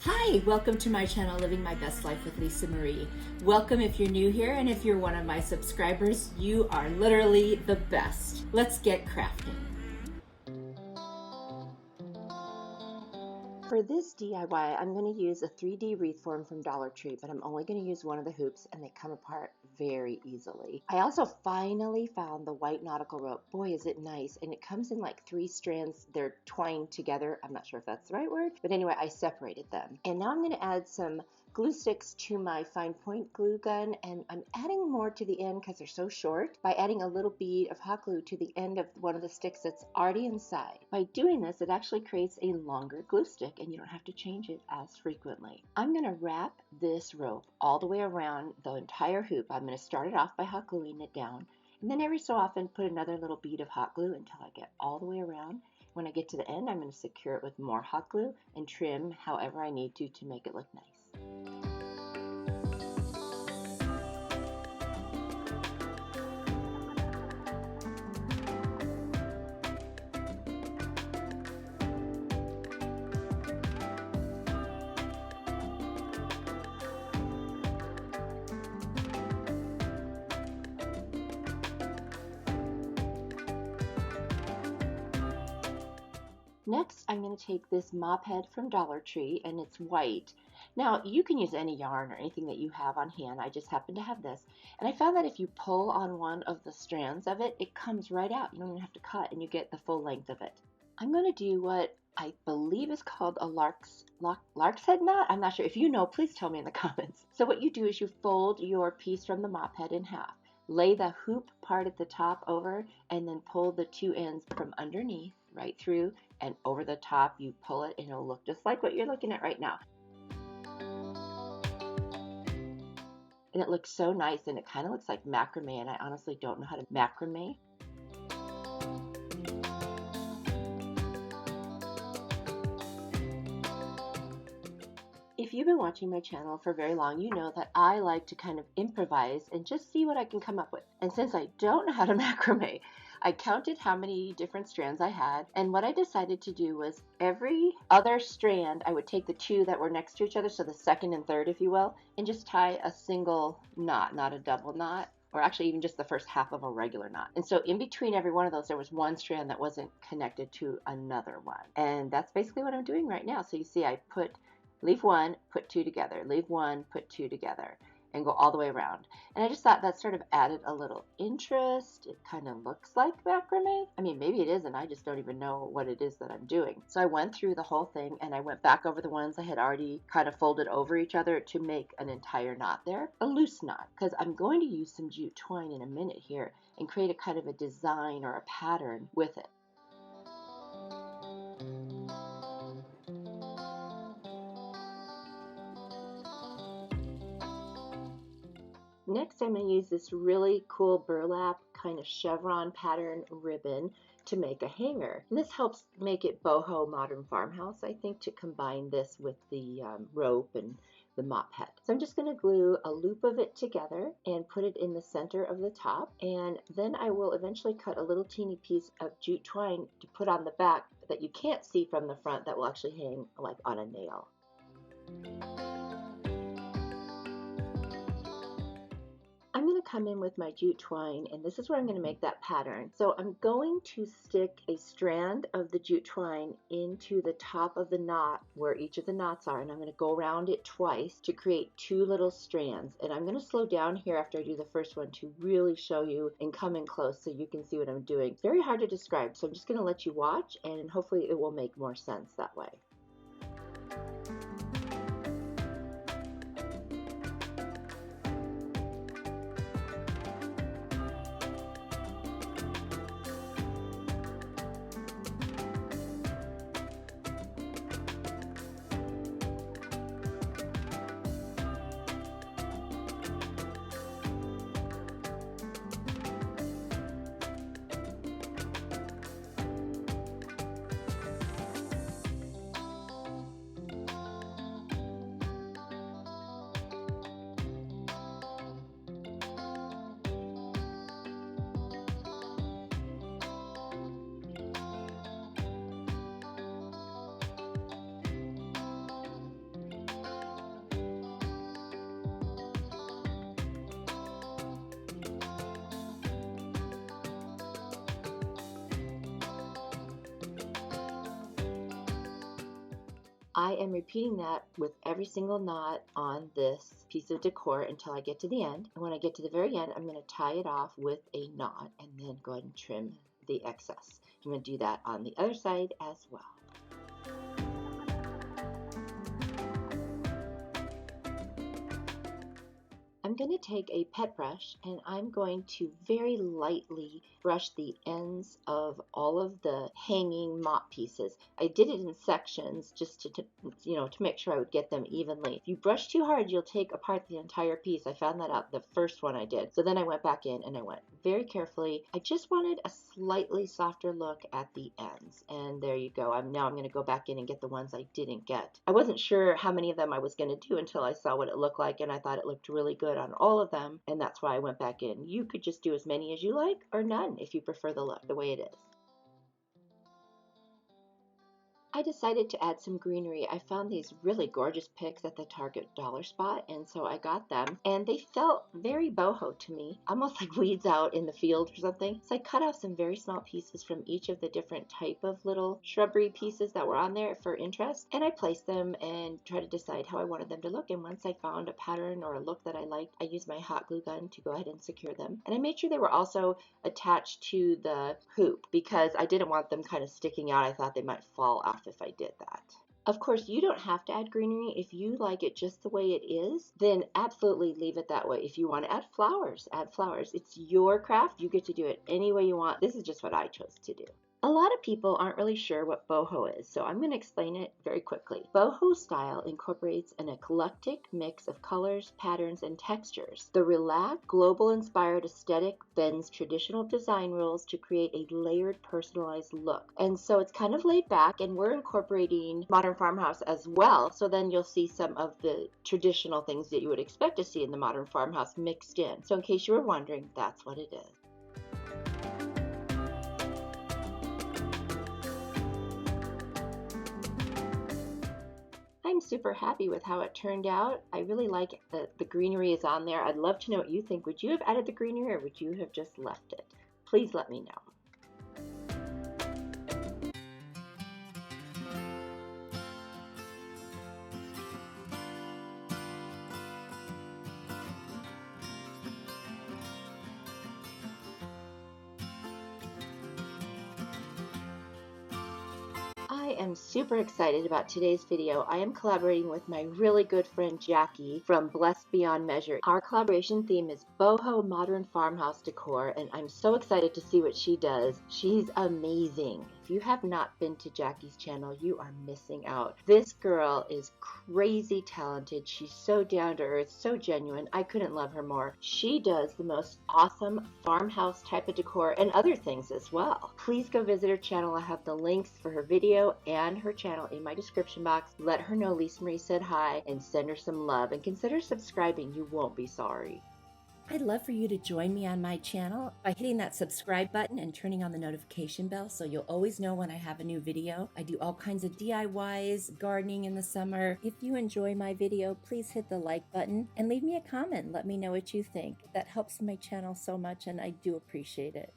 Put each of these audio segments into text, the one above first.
Hi, welcome to my channel, Living My Best Life with Lisa Marie. Welcome if you're new here, and if you're one of my subscribers, you are literally the best. Let's get crafting. For this DIY, I'm going to use a 3D wreath form from Dollar Tree, but I'm only going to use one of the hoops and they come apart very easily. I also finally found the white nautical rope. Boy, is it nice. And it comes in like 3 strands. They're twined together. I'm not sure if that's the right word, but anyway, I separated them. And now I'm going to add some glue sticks to my fine point glue gun, and I'm adding more to the end because they're so short by adding a little bead of hot glue to the end of one of the sticks that's already inside. By doing this, it actually creates a longer glue stick and you don't have to change it as frequently. I'm going to wrap this rope all the way around the entire hoop. I'm going to start it off by hot gluing it down, and then every so often put another little bead of hot glue until I get all the way around. When I get to the end, I'm going to secure it with more hot glue and trim however I need to make it look nice. Next, I'm going to take this mop head from Dollar Tree, and it's white. Now, you can use any yarn or anything that you have on hand. I just happen to have this. And I found that if you pull on one of the strands of it, it comes right out. You don't even have to cut, and you get the full length of it. I'm going to do what I believe is called a lark's head knot. I'm not sure. If you know, please tell me in the comments. So what you do is you fold your piece from the mop head in half. Lay the hoop part at the top over, and then pull the 2 ends from underneath right through and over the top. You pull it and it'll look just like what you're looking at right now. And it looks so nice, and it kind of looks like macrame, and I honestly don't know how to macrame. If you've been watching my channel for very long, you know that I like to kind of improvise and just see what I can come up with. And since I don't know how to macrame, I counted how many different strands I had, and what I decided to do was every other strand, I would take the 2 that were next to each other, so the second and third, if you will, and just tie a single knot, not a double knot, or actually even just the first half of a regular knot. And so in between every one of those, there was one strand that wasn't connected to another one. And that's basically what I'm doing right now. So you see I leave 1, put 2 together, leave 1, put 2 together, and go all the way around. And I just thought that sort of added a little interest. It kind of looks like macrame. I mean, maybe it isn't. I just don't even know what it is that I'm doing. So I went through the whole thing, and I went back over the ones I had already kind of folded over each other to make an entire knot there, a loose knot, because I'm going to use some jute twine in a minute here and create a kind of a design or a pattern with it. Next, I'm going to use this really cool burlap kind of chevron pattern ribbon to make a hanger. And this helps make it boho modern farmhouse, I think, to combine this with the rope and the mop head. So I'm just going to glue a loop of it together and put it in the center of the top. And then I will eventually cut a little teeny piece of jute twine to put on the back that you can't see from the front, that will actually hang like on a nail. I'm going to come in with my jute twine, and this is where I'm going to make that pattern. So I'm going to stick a strand of the jute twine into the top of the knot where each of the knots are, and I'm going to go around it twice to create 2 little strands. And I'm going to slow down here after I do the first one to really show you and come in close so you can see what I'm doing. It's very hard to describe, so I'm just going to let you watch, and hopefully it will make more sense that way. I am repeating that with every single knot on this piece of decor until I get to the end. And when I get to the very end, I'm going to tie it off with a knot and then go ahead and trim the excess. I'm going to do that on the other side as well. I'm going to take a pet brush and I'm going to very lightly brush the ends of all of the hanging mop pieces. I did it in sections just to make sure I would get them evenly. If you brush too hard, you'll take apart the entire piece. I found that out the first one I did. So then I went back in and I went very carefully. I just wanted a slightly softer look at the ends. And there you go. Now I'm going to go back in and get the ones I didn't get. I wasn't sure how many of them I was going to do until I saw what it looked like, and I thought it looked really good on all of them, and that's why I went back in. You could just do as many as you like or none if you prefer the look the way it is. I decided to add some greenery. I found these really gorgeous picks at the Target dollar spot, and so I got them, and they felt very boho to me, almost like weeds out in the field or something. So I cut off some very small pieces from each of the different type of little shrubbery pieces that were on there for interest, and I placed them and tried to decide how I wanted them to look. And once I found a pattern or a look that I liked, I used my hot glue gun to go ahead and secure them. And I made sure they were also attached to the hoop because I didn't want them kind of sticking out. I thought they might fall off if I did that. Of course, you don't have to add greenery. If you like it just the way it is, then absolutely leave it that way. If you want to add flowers, add flowers. It's your craft. You get to do it any way you want. This is just what I chose to do. A lot of people aren't really sure what boho is, so I'm going to explain it very quickly. Boho style incorporates an eclectic mix of colors, patterns, and textures. The relaxed, global-inspired aesthetic bends traditional design rules to create a layered, personalized look. And so it's kind of laid back, and we're incorporating modern farmhouse as well, so then you'll see some of the traditional things that you would expect to see in the modern farmhouse mixed in. So in case you were wondering, that's what it is. I'm super happy with how it turned out. I really like that the greenery is on there. I'd love to know what you think. Would you have added the greenery or would you have just left it? Please let me know. I am super excited about today's video. I am collaborating with my really good friend Jackie from Blessed Beyond Measure. Our collaboration theme is Boho Modern Farmhouse Decor, and I'm so excited to see what she does. She's amazing. If you have not been to Jackie's channel, you are missing out. This girl is crazy talented. She's so down to earth, so genuine. I couldn't love her more. She does the most awesome farmhouse type of decor and other things as well. Please go visit her channel. I have the links for her video and her channel in my description box. Let her know Lisa Marie said hi and send her some love, and consider subscribing. You won't be sorry. I'd love for you to join me on my channel by hitting that subscribe button and turning on the notification bell so you'll always know when I have a new video. I do all kinds of DIYs, gardening in the summer. If you enjoy my video, please hit the like button and leave me a comment. Let me know what you think. That helps my channel so much and I do appreciate it.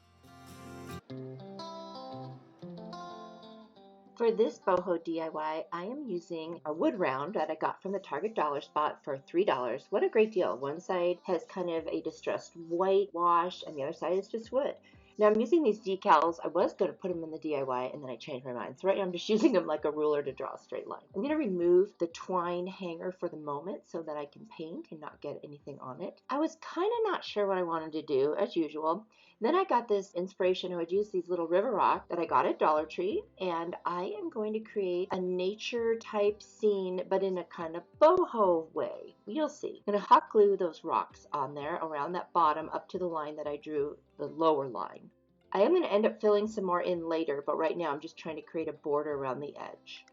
For this boho DIY, I am using a wood round that I got from the Target dollar spot for $3. What a great deal. One side has kind of a distressed white wash and the other side is just wood. Now I'm using these decals. I was going to put them in the DIY and then I changed my mind. So right now I'm just using them like a ruler to draw a straight line. I'm going to remove the twine hanger for the moment so that I can paint and not get anything on it. I was kind of not sure what I wanted to do as usual. Then I got this inspiration. I would use these little river rocks that I got at Dollar Tree, and I am going to create a nature type scene, but in a kind of boho way. You'll see. I'm going to hot glue those rocks on there around that bottom up to the line that I drew, the lower line. I am going to end up filling some more in later, but right now I'm just trying to create a border around the edge.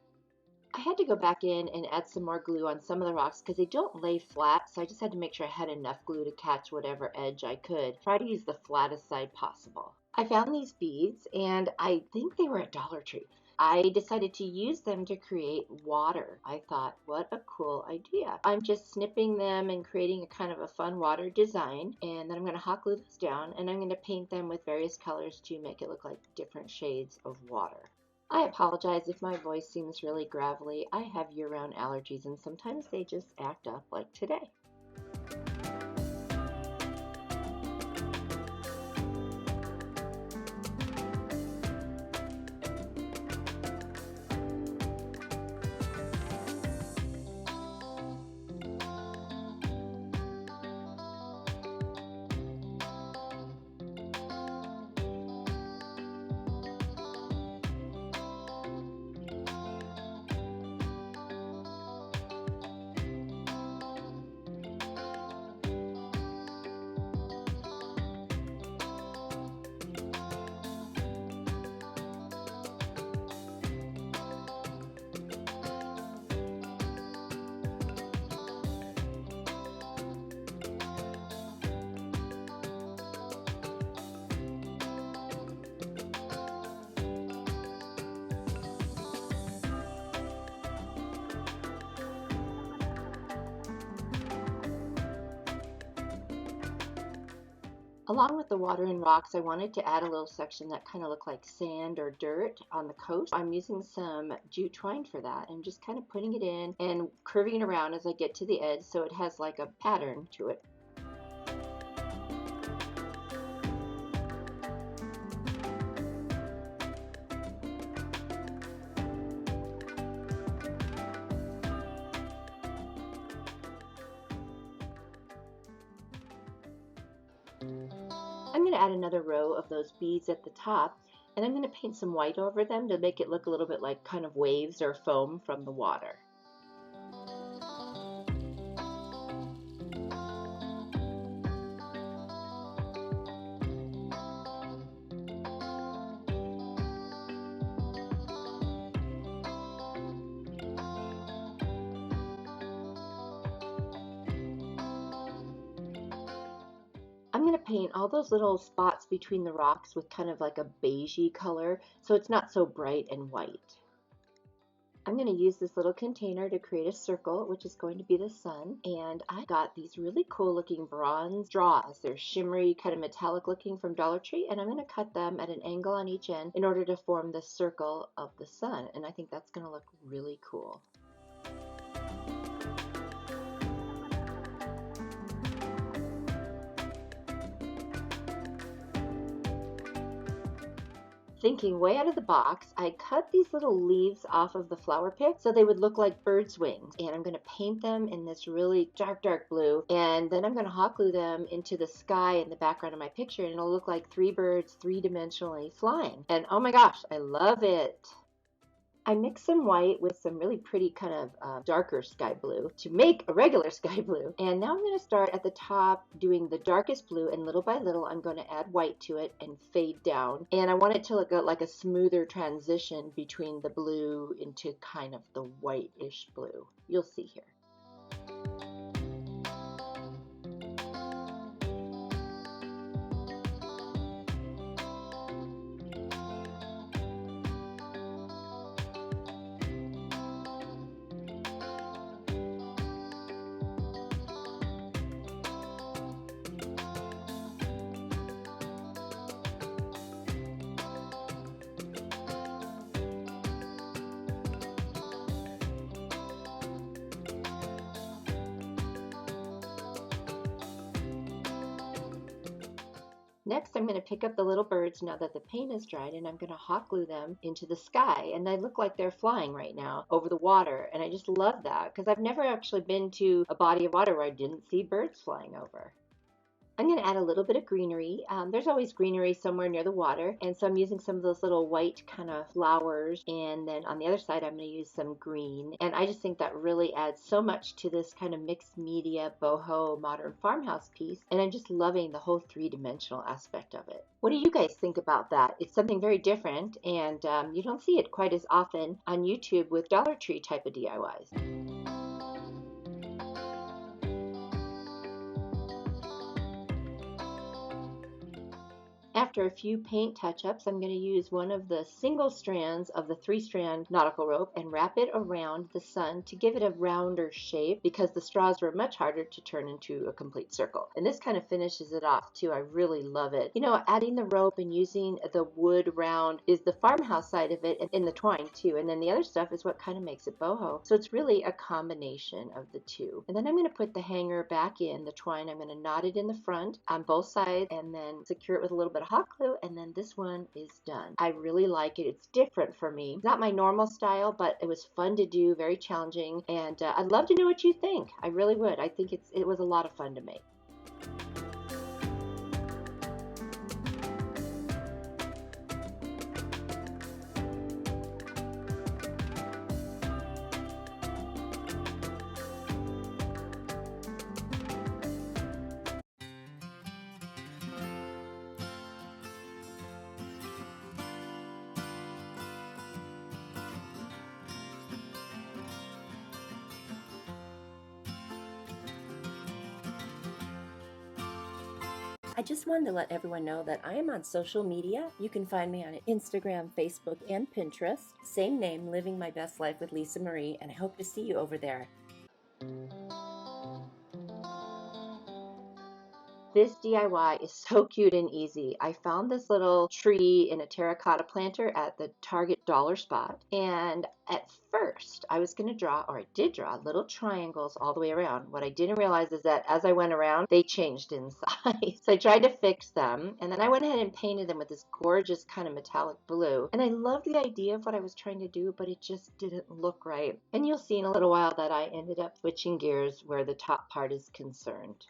I had to go back in and add some more glue on some of the rocks because they don't lay flat, so I just had to make sure I had enough glue to catch whatever edge I could. Try to use the flattest side possible. I found these beads and I think they were at Dollar Tree. I decided to use them to create water. I thought, what a cool idea. I'm just snipping them and creating a kind of a fun water design, and then I'm going to hot glue this down and I'm going to paint them with various colors to make it look like different shades of water. I apologize if my voice seems really gravelly. I have year-round allergies and sometimes they just act up like today. Along with the water and rocks, I wanted to add a little section that kind of looked like sand or dirt on the coast. I'm using some jute twine for that and just kind of putting it in and curving it around as I get to the edge so it has like a pattern to it. I'm going to add another row of those beads at the top, and I'm going to paint some white over them to make it look a little bit like kind of waves or foam from the water. I'm going to paint all those little spots between the rocks with kind of like a beigey color so it's not so bright and white. I'm going to use this little container to create a circle, which is going to be the sun, and I got these really cool looking bronze straws. They're shimmery, kind of metallic looking from Dollar Tree, and I'm going to cut them at an angle on each end in order to form the circle of the sun, and I think that's going to look really cool. Thinking way out of the box, I cut these little leaves off of the flower pick so they would look like birds' wings. And I'm going to paint them in this really dark, dark blue. And then I'm going to hot glue them into the sky in the background of my picture. And it'll look like three birds three-dimensionally flying. And oh my gosh, I love it. I mixed some white with some really pretty kind of darker sky blue to make a regular sky blue. And now I'm going to start at the top doing the darkest blue, and little by little I'm going to add white to it and fade down. And I want it to look like a smoother transition between the blue into kind of the whitish blue. You'll see here. Next, I'm going to pick up the little birds now that the paint is dried, and I'm going to hot glue them into the sky. And they look like they're flying right now over the water. And I just love that because I've never actually been to a body of water where I didn't see birds flying over. I'm going to add a little bit of greenery. There's always greenery somewhere near the water, and so I'm using some of those little white kind of flowers, and then on the other side I'm going to use some green, and I just think that really adds so much to this kind of mixed media boho modern farmhouse piece, and I'm just loving the whole three-dimensional aspect of it. What do you guys think about that? It's something very different, and you don't see it quite as often on YouTube with Dollar Tree type of DIYs. After a few paint touch-ups, I'm going to use one of the single strands of the 3-strand nautical rope and wrap it around the sun to give it a rounder shape, because the straws were much harder to turn into a complete circle. And this kind of finishes it off too. I really love it. You know, adding the rope and using the wood round is the farmhouse side of it, and in the twine too. And then the other stuff is what kind of makes it boho. So it's really a combination of the two. And then I'm going to put the hanger back in the twine. I'm going to knot it in the front on both sides and then secure it with a little bit of hot glue, and then this one is done. I really like it. It's different for me. Not my normal style, but it was fun to do, very challenging, and I'd love to know what you think. I really would. I think it was a lot of fun to make. I just wanted to let everyone know that I am on social media. You can find me on Instagram, Facebook, and Pinterest. Same name, Living My Best Life with Lisa Marie, and I hope to see you over there. This DIY is so cute and easy. I found this little tree in a terracotta planter at the Target dollar spot. And at first I was going to draw, or I did draw, little triangles all the way around. What I didn't realize is that as I went around, they changed in size. So I tried to fix them, and then I went ahead and painted them with this gorgeous kind of metallic blue. And I loved the idea of what I was trying to do, but it just didn't look right. And you'll see in a little while that I ended up switching gears where the top part is concerned.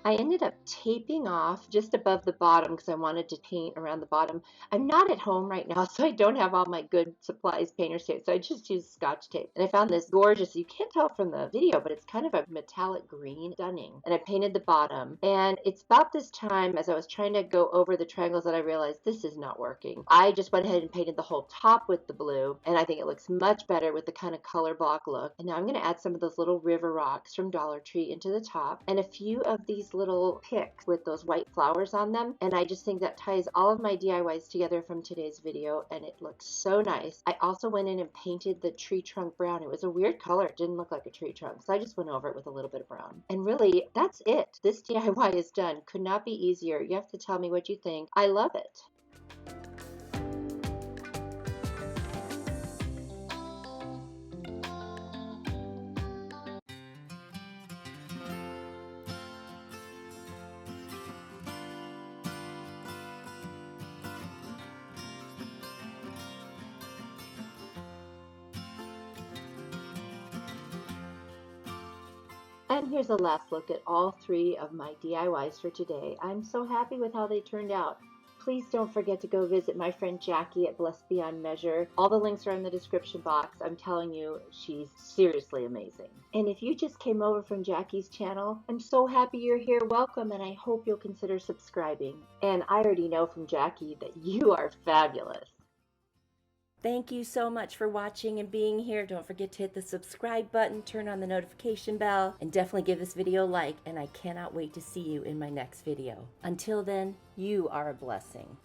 I ended up taping off just above the bottom because I wanted to paint around the bottom. I'm not at home right now, so I don't have all my good supplies, painter's tape, so I just used Scotch tape. And I found this gorgeous, you can't tell from the video, but it's kind of a metallic green, stunning. And I painted the bottom. And it's about this time, as I was trying to go over the triangles, that I realized this is not working. I just went ahead and painted the whole top with the blue, and I think it looks much better with the kind of color block look. And now I'm going to add some of those little river rocks from Dollar Tree into the top, and a few of these little picks with those white flowers on them, and I just think that ties all of my DIYs together from today's video, and it looks so nice. I also went in and painted the tree trunk brown. It was a weird color. It didn't look like a tree trunk, so I just went over it with a little bit of brown. And really, that's it. This DIY is done. Could not be easier. You have to tell me what you think. I love it. And here's a last look at all 3 of my DIYs for today. I'm so happy with how they turned out. Please don't forget to go visit my friend Jackie at Blessed Beyond Measure. All the links are in the description box. I'm telling you, she's seriously amazing. And if you just came over from Jackie's channel, I'm so happy you're here. Welcome, and I hope you'll consider subscribing. And I already know from Jackie that you are fabulous. Thank you so much for watching and being here. Don't forget to hit the subscribe button, turn on the notification bell, and definitely give this video a like, and I cannot wait to see you in my next video. Until then, you are a blessing.